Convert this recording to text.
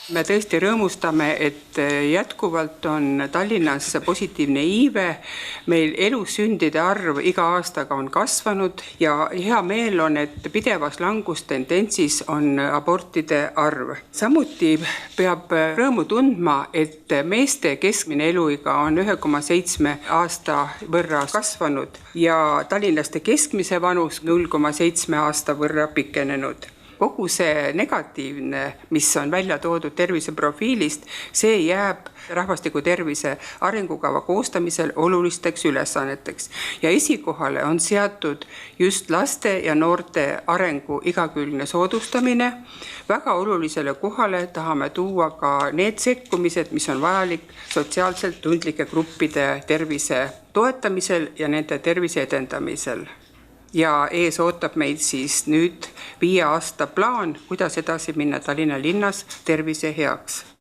Me tõesti rõõmustame, et jätkuvalt on Tallinnas positiivne iive. Meil elussündide arv iga aastaga on kasvanud ja hea meel on, et pidevas langustendentsis on abortide arv. Samuti peab rõõmu tundma, et meeste keskmine eluiga on 1,7 aasta võrra kasvanud ja tallinlaste keskmise vanus 0,7 aasta võrra pikenenud. Kogu see negatiivne, mis on välja toodud terviseprofiilist, see jääb rahvastiku tervise arengukava koostamisel olulisteks ülesanneteks. Ja esikohale on seatud just laste ja noorte arengu igakülgne soodustamine. Väga olulisele kohale tahame tuua ka need sekkumised, mis on vajalik sotsiaalselt tundlike gruppide tervise toetamisel ja nende tervise edendamisel. Ja ees ootab meid siis nüüd 5 aasta plaan, kuidas edasi minna Tallinna linnas tervise heaks.